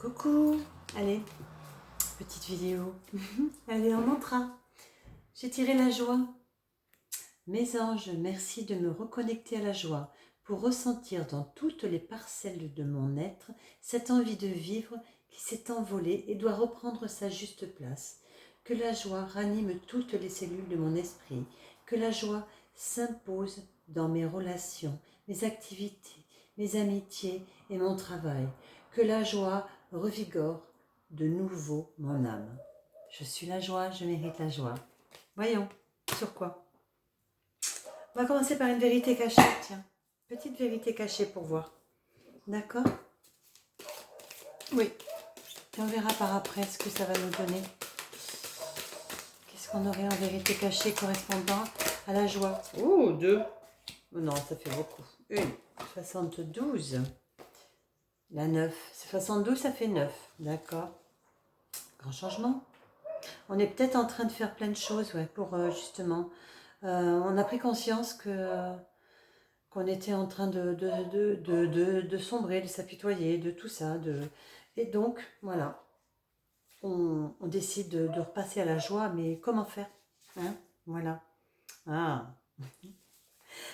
Coucou, allez, petite vidéo. Allez, on entra. J'ai tiré la joie. Mes anges, merci de me reconnecter à la joie pour ressentir dans toutes les parcelles de mon être cette envie de vivre qui s'est envolée et doit reprendre sa juste place. Que la joie ranime toutes les cellules de mon esprit. Que la joie s'impose dans mes relations, mes activités, mes amitiés et mon travail. Que la joie revigore de nouveau mon âme. Je suis la joie, je mérite la joie. Voyons, sur quoi? On va commencer par une vérité cachée, tiens. Petite vérité cachée pour voir. D'accord? Oui. Et on verra par après ce que ça va nous donner. Qu'est-ce qu'on aurait en vérité cachée correspondant à la joie? Oh, 2. Non, ça fait beaucoup. 1. 72. La 9. 72, ça fait 9. D'accord. Grand changement. On est peut-être en train de faire plein de choses, ouais, pour justement... on a pris conscience qu'on était en train de sombrer, de s'apitoyer, de tout ça. Et donc, voilà, on décide de repasser à la joie, mais comment faire, hein? Voilà. Ah.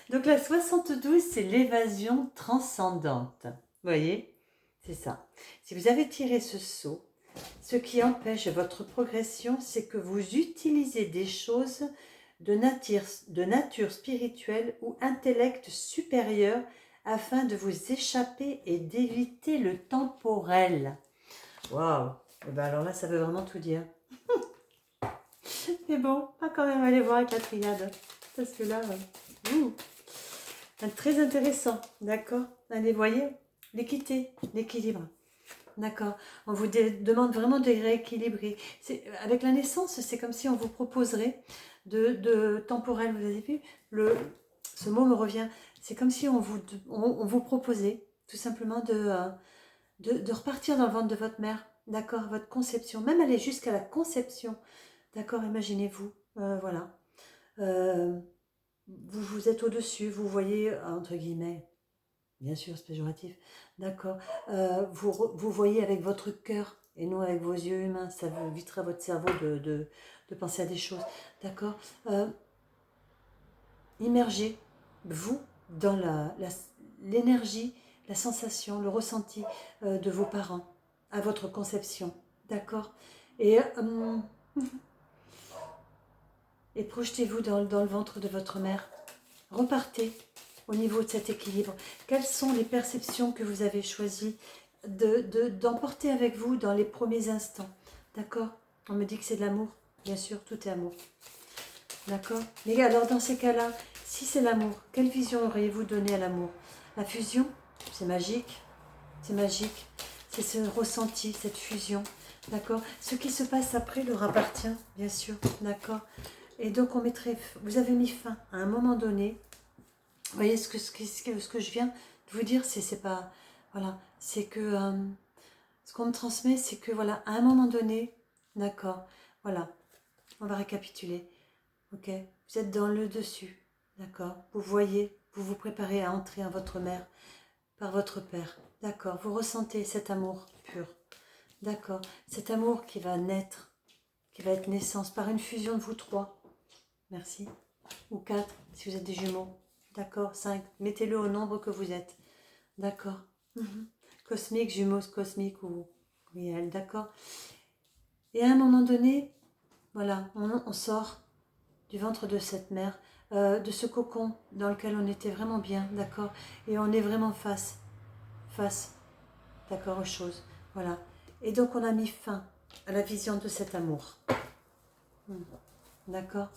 Donc la 72, c'est l'évasion transcendante. Vous voyez? C'est ça. Si vous avez tiré ce sceau, ce qui empêche votre progression, c'est que vous utilisez des choses de nature spirituelle ou intellect supérieur afin de vous échapper et d'éviter le temporel. Waouh! Et ben alors là, ça veut vraiment tout dire. Mais bon, on va quand même aller voir avec la triade. Parce que là, très intéressant, d'accord? Allez, voyez, l'équité, l'équilibre. D'accord. On vous demande vraiment de rééquilibrer. Avec la naissance, c'est comme si on vous proposerait de temporel. Vous avez vu, ce mot me revient. C'est comme si on vous proposait tout simplement de repartir dans le ventre de votre mère. D'accord, votre conception. Même aller jusqu'à la conception. D'accord, imaginez-vous. Voilà. Vous êtes au-dessus, vous voyez, entre guillemets, bien sûr, c'est péjoratif. D'accord. Vous voyez avec votre cœur et non avec vos yeux humains. Ça vous évitera votre cerveau de penser à des choses. D'accord. Immergez, vous, dans l'énergie, la sensation, le ressenti de vos parents à votre conception. D'accord. Et projetez-vous dans le ventre de votre mère. Repartez au niveau de cet équilibre. Quelles sont les perceptions que vous avez choisi d'emporter avec vous dans les premiers instants? D'accord? On me dit que c'est de l'amour. Bien sûr, tout est amour. D'accord? Mais alors, dans ces cas-là, si c'est l'amour, quelle vision auriez-vous donné à l'amour? La fusion, c'est magique. C'est magique. C'est ce ressenti, cette fusion. D'accord? Ce qui se passe après leur appartient, bien sûr. D'accord? Et donc, vous avez mis fin à un moment donné. Vous voyez ce que je viens de vous dire, c'est pas... Voilà, c'est que... ce qu'on me transmet, c'est que, voilà, à un moment donné, d'accord, voilà, on va récapituler, ok? Vous êtes dans le dessus, d'accord? Vous voyez, vous vous préparez à entrer en votre mère par votre père, d'accord? Vous ressentez cet amour pur, d'accord? Cet amour qui va naître, qui va être naissance par une fusion de vous trois, merci, ou 4, si vous êtes des jumeaux. D'accord, 5. Mettez-le au nombre que vous êtes. D'accord. Cosmique, jumeaux cosmique ou réel. D'accord. Et à un moment donné, voilà, on sort du ventre de cette mère, de ce cocon dans lequel on était vraiment bien. D'accord. Et on est vraiment face, d'accord, aux choses. Voilà. Et donc on a mis fin à la vision de cet amour. D'accord.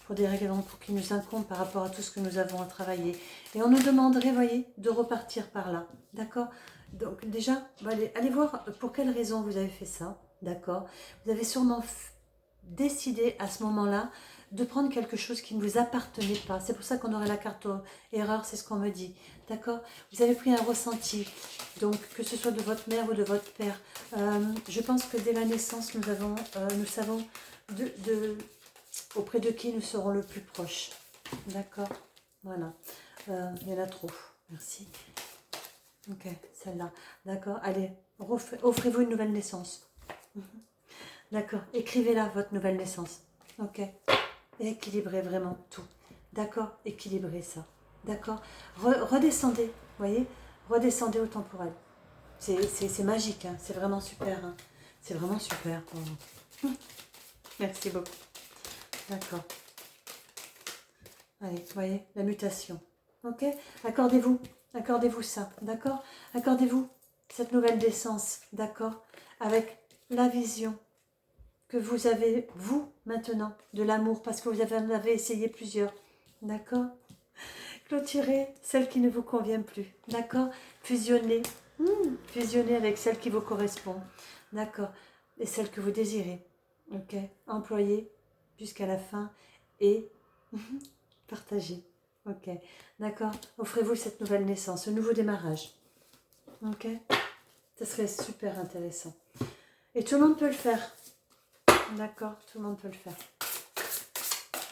Pour des raisons qui nous incombent par rapport à tout ce que nous avons à travailler. Et on nous demanderait, voyez, de repartir par là. D'accord? Donc déjà, allez voir pour quelles raisons vous avez fait ça. D'accord? Vous avez sûrement décidé à ce moment-là de prendre quelque chose qui ne vous appartenait pas. C'est pour ça qu'on aurait la carte erreur, c'est ce qu'on me dit. D'accord? Vous avez pris un ressenti, donc que ce soit de votre mère ou de votre père. Je pense que dès la naissance, nous savons auprès de qui nous serons le plus proches. D'accord? Voilà. Il y en a trop. Merci. Ok, celle-là. D'accord? Allez, Offrez-vous une nouvelle naissance. D'accord. Écrivez-la, votre nouvelle naissance. Ok. Équilibrez vraiment tout. D'accord. Équilibrez ça. D'accord. Redescendez. Voyez. Redescendez au temporel. C'est magique. Hein. C'est vraiment super. Hein. C'est vraiment super. Oh. Merci beaucoup. D'accord. Allez, voyez, la mutation. Ok. Accordez-vous ça. D'accord. Accordez-vous cette nouvelle naissance. D'accord. Avec la vision que vous avez, vous, maintenant, de l'amour, parce que vous en avez essayé plusieurs. D'accord. Clôturez celle qui ne vous convient plus. D'accord. Fusionnez. Fusionnez avec celle qui vous correspond. D'accord. Et celle que vous désirez. Ok. Employez jusqu'à la fin et partagez. Ok. D'accord. Offrez-vous cette nouvelle naissance, ce nouveau démarrage. Ok. Ce serait super intéressant. Et tout le monde peut le faire. D'accord, tout le monde peut le faire.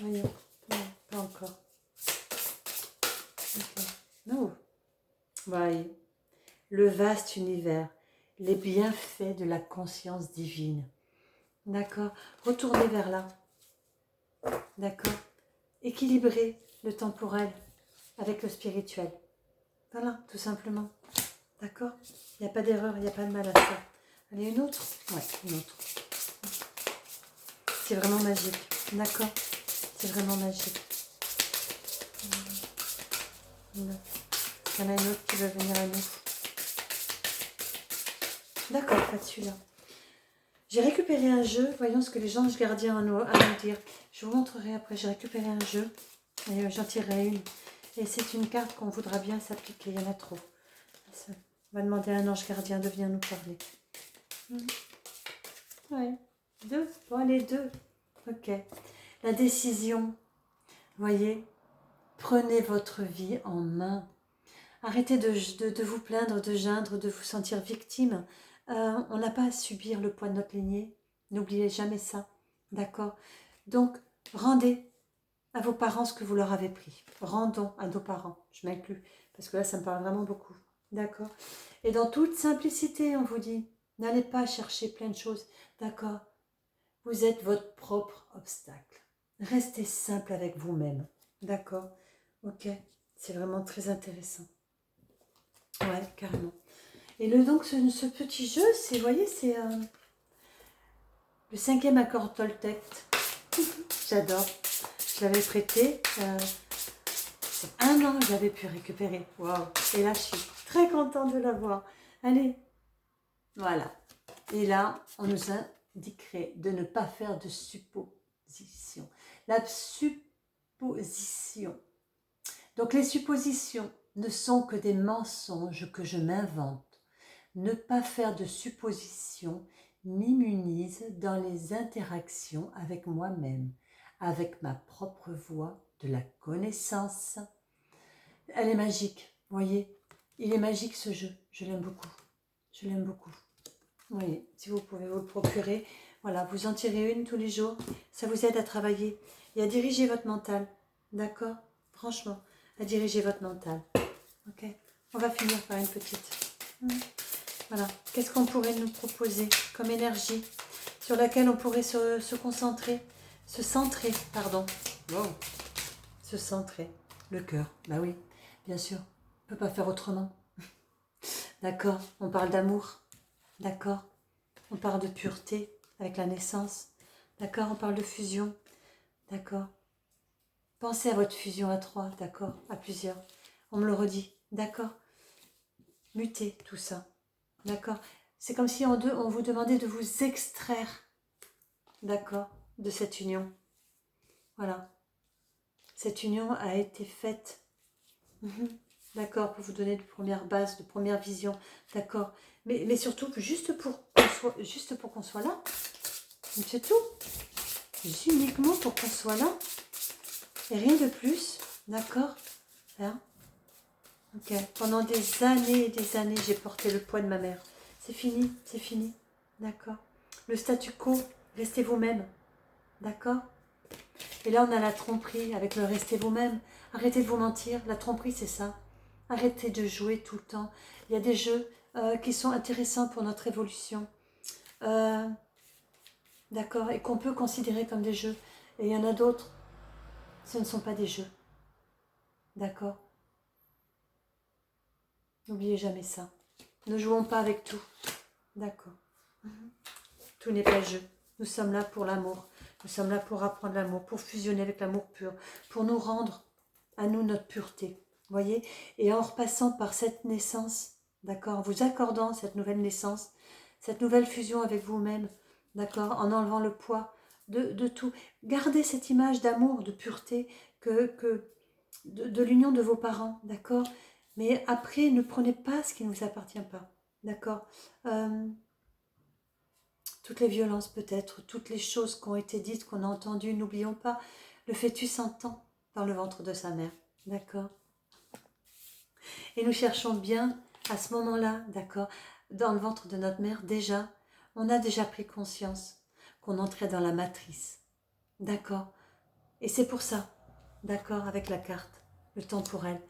Oui, non, pas encore. Ok. Non. Voyez. Le vaste univers, les bienfaits de la conscience divine. D'accord. Retournez vers là. D'accord. Équilibrez le temporel avec le spirituel. Voilà, tout simplement. D'accord. Il n'y a pas d'erreur, il n'y a pas de mal à ça. Allez, une autre. Ouais, une autre. C'est vraiment magique. D'accord. C'est vraiment magique. Il y en a une autre qui va venir à nous. D'accord, pas de celui-là. J'ai récupéré un jeu. Voyons ce que les anges gardiens ont à nous dire. Je vous montrerai après. J'ai récupéré un jeu. Et j'en tirerai une. Et c'est une carte qu'on voudra bien s'appliquer. Il y en a trop. On va demander à un ange gardien de venir nous parler. Ouais. Deux. Bon, allez, deux. Ok. La décision. Voyez. Prenez votre vie en main. Arrêtez de vous plaindre, de geindre, de vous sentir victime. On n'a pas à subir le poids de notre lignée. N'oubliez jamais ça. D'accord? Donc, rendez à vos parents ce que vous leur avez pris. Rendons à nos parents. Je m'inclus, parce que là, ça me parle vraiment beaucoup. D'accord? Et dans toute simplicité, on vous dit, n'allez pas chercher plein de choses. D'accord? Vous êtes votre propre obstacle. Restez simple avec vous-même. D'accord? Ok? C'est vraiment très intéressant. Ouais, carrément. Et donc, ce petit jeu, vous voyez, c'est le 5e accord Toltec. J'adore. Je l'avais prêté. C'est 1 an que j'avais pu récupérer. Waouh. Et là, je suis très contente de l'avoir. Allez. Voilà. Et là, on nous indiquerait de ne pas faire de suppositions. La supposition. Donc, les suppositions ne sont que des mensonges que je m'invente. Ne pas faire de suppositions m'immunise dans les interactions avec moi-même, avec ma propre voix de la connaissance. Elle est magique, voyez. Il est magique ce jeu, je l'aime beaucoup. Je l'aime beaucoup. Voyez, si vous pouvez vous le procurer, voilà, vous en tirez une tous les jours. Ça vous aide à travailler et à diriger votre mental. D'accord? Franchement, à diriger votre mental. Ok? On va finir par une petite. Voilà, qu'est-ce qu'on pourrait nous proposer comme énergie sur laquelle on pourrait se concentrer, se centrer, pardon. Wow. Se centrer, le cœur, bah oui, bien sûr, on ne peut pas faire autrement. D'accord, on parle d'amour, d'accord, on parle de pureté avec la naissance, d'accord, on parle de fusion, d'accord. Pensez à votre fusion à 3, d'accord, à plusieurs, on me le redit, d'accord. Mutez tout ça. D'accord. C'est comme si on vous demandait de vous extraire, d'accord, de cette union. Voilà. Cette union a été faite, d'accord, pour vous donner de premières bases, de premières visions, d'accord. Mais surtout, juste pour qu'on soit là. C'est tout. Uniquement pour qu'on soit là. Et rien de plus, d'accord. Hein? Ok. Pendant des années, j'ai porté le poids de ma mère. C'est fini, d'accord. Le statu quo, restez vous-même, d'accord. Et là, on a la tromperie avec le restez vous-même. Arrêtez de vous mentir, la tromperie, c'est ça. Arrêtez de jouer tout le temps. Il y a des jeux qui sont intéressants pour notre évolution. D'accord, et qu'on peut considérer comme des jeux. Et il y en a d'autres, ce ne sont pas des jeux. D'accord? N'oubliez jamais ça. Ne jouons pas avec tout. D'accord? Tout n'est pas jeu. Nous sommes là pour l'amour. Nous sommes là pour apprendre l'amour, pour fusionner avec l'amour pur, pour nous rendre à nous notre pureté. Voyez? Et en repassant par cette naissance, d'accord, en vous accordant cette nouvelle naissance, cette nouvelle fusion avec vous-même, d'accord, en enlevant le poids de tout. Gardez cette image d'amour, de pureté, de l'union de vos parents, d'accord? Mais après, ne prenez pas ce qui ne vous appartient pas, d'accord? Toutes les violences peut-être, toutes les choses qui ont été dites, qu'on a entendues, n'oublions pas, le fœtus entend dans le ventre de sa mère, d'accord? Et nous cherchons bien, à ce moment-là, d'accord, dans le ventre de notre mère, déjà, on a déjà pris conscience qu'on entrait dans la matrice, d'accord? Et c'est pour ça, d'accord, avec la carte, le temporel.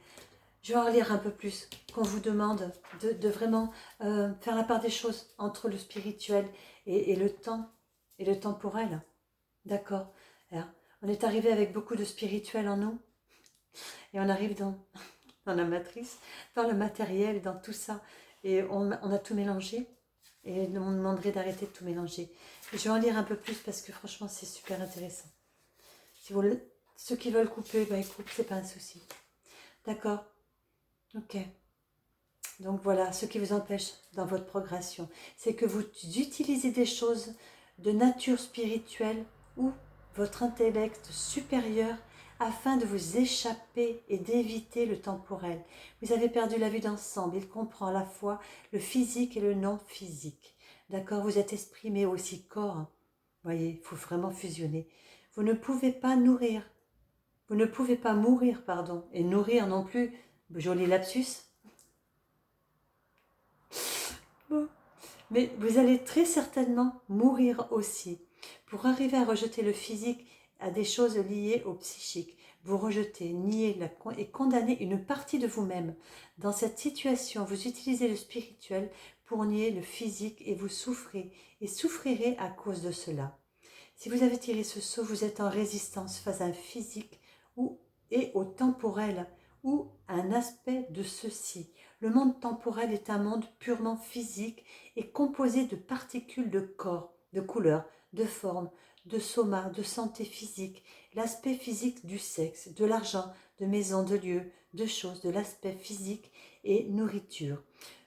Je vais en lire un peu plus, qu'on vous demande de vraiment faire la part des choses entre le spirituel et le temps, et le temporel, d'accord? On est arrivé avec beaucoup de spirituel en nous, et on arrive dans la matrice, dans le matériel, dans tout ça. Et on a tout mélangé. Et on demanderait d'arrêter de tout mélanger. Et je vais en lire un peu plus parce que franchement, c'est super intéressant. Si vous, ceux qui veulent couper, ben ils coupent, c'est pas un souci. D'accord? Ok. Donc voilà, ce qui vous empêche dans votre progression, c'est que vous utilisez des choses de nature spirituelle ou votre intellect supérieur afin de vous échapper et d'éviter le temporel. Vous avez perdu la vue d'ensemble, il comprend à la fois le physique et le non-physique. D'accord? Vous êtes esprit mais aussi corps. Vous voyez, il faut vraiment fusionner. Vous ne pouvez pas nourrir, vous ne pouvez pas mourir, pardon, et nourrir non plus, joli lapsus. Bon. Mais vous allez très certainement mourir aussi. Pour arriver à rejeter le physique à des choses liées au psychique, vous rejetez, niez et condamnez une partie de vous-même. Dans cette situation, vous utilisez le spirituel pour nier le physique et vous souffrez et souffrirez à cause de cela. Si vous avez tiré ce sceau, vous êtes en résistance face à un physique et au temporel ou à un aspect de ceci. Le monde temporel est un monde purement physique et composé de particules de corps, de couleurs, de formes, de soma, de santé physique, l'aspect physique du sexe, de l'argent, de maisons, de lieux, de choses, de l'aspect physique et nourriture,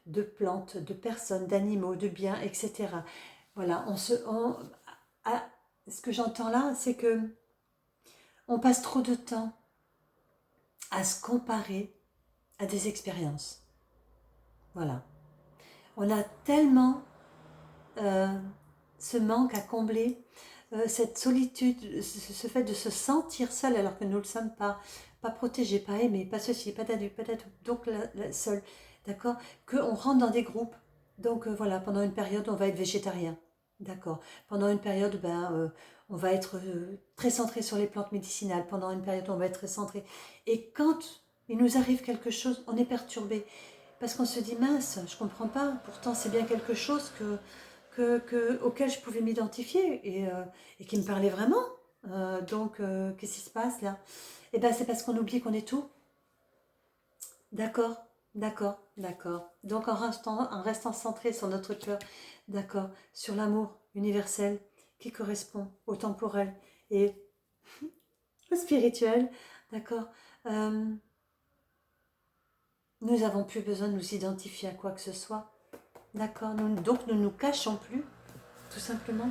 de plantes, de personnes, d'animaux, de biens, etc. Voilà, ce que j'entends là, c'est que on passe trop de temps à se comparer à des expériences. Voilà. On a tellement ce manque à combler, cette solitude, ce fait de se sentir seul alors que nous ne le sommes pas protégés, pas aimés, pas ceci, pas d'adulte, pas d'adulte, donc seul, d'accord? Qu'on rentre dans des groupes, donc voilà, pendant une période on va être végétarien, d'accord? Pendant une période, on va être très centré sur les plantes médicinales, pendant une période on va être très centré, et quand il nous arrive quelque chose, on est perturbé, parce qu'on se dit mince, je comprends pas, pourtant c'est bien quelque chose auquel je pouvais m'identifier et qui me parlait vraiment. Qu'est-ce qui se passe là? Eh bien, c'est parce qu'on oublie qu'on est tout. D'accord, d'accord, d'accord. Donc, en restant centré sur notre cœur, d'accord, sur l'amour universel qui correspond au temporel et au spirituel, d'accord, nous n'avons plus besoin de nous identifier à quoi que ce soit. D'accord, donc nous ne nous cachons plus, tout simplement.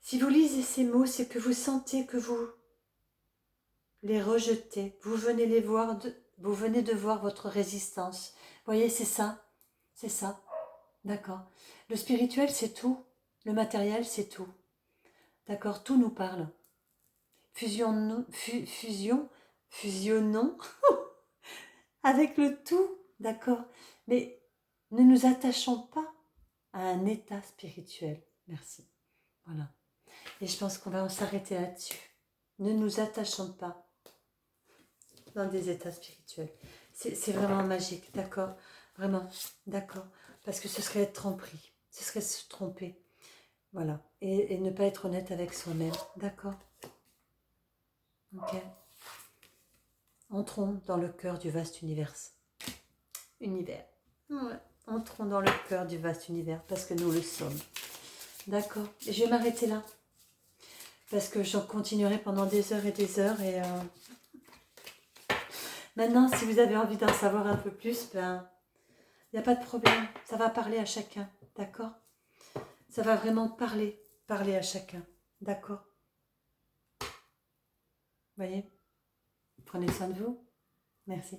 Si vous lisez ces mots, c'est que vous sentez que vous les rejetez. Vous venez vous venez de voir votre résistance. Vous voyez, c'est ça. C'est ça. D'accord. Le spirituel, c'est tout. Le matériel, c'est tout. D'accord. Tout nous parle. Fusionnons avec le tout. D'accord. Mais ne nous attachons pas à un état spirituel. Merci. Voilà. Et je pense qu'on va s'arrêter là-dessus. Ne nous attachons pas dans des états spirituels. C'est vraiment magique, d'accord? Vraiment, d'accord. Parce que ce serait être tromperie, ce serait se tromper. Voilà. Et ne pas être honnête avec soi-même, d'accord? Ok. Entrons dans le cœur du vaste univers. Univers. Ouais. Entrons dans le cœur du vaste univers parce que nous le sommes. D'accord. Et je vais m'arrêter là. Parce que j'en continuerai pendant des heures et des heures. Et maintenant, si vous avez envie d'en savoir un peu plus, ben, il n'y a pas de problème. Ça va parler à chacun. D'accord? Ça va vraiment parler à chacun. D'accord? Vous voyez? Prenez soin de vous. Merci.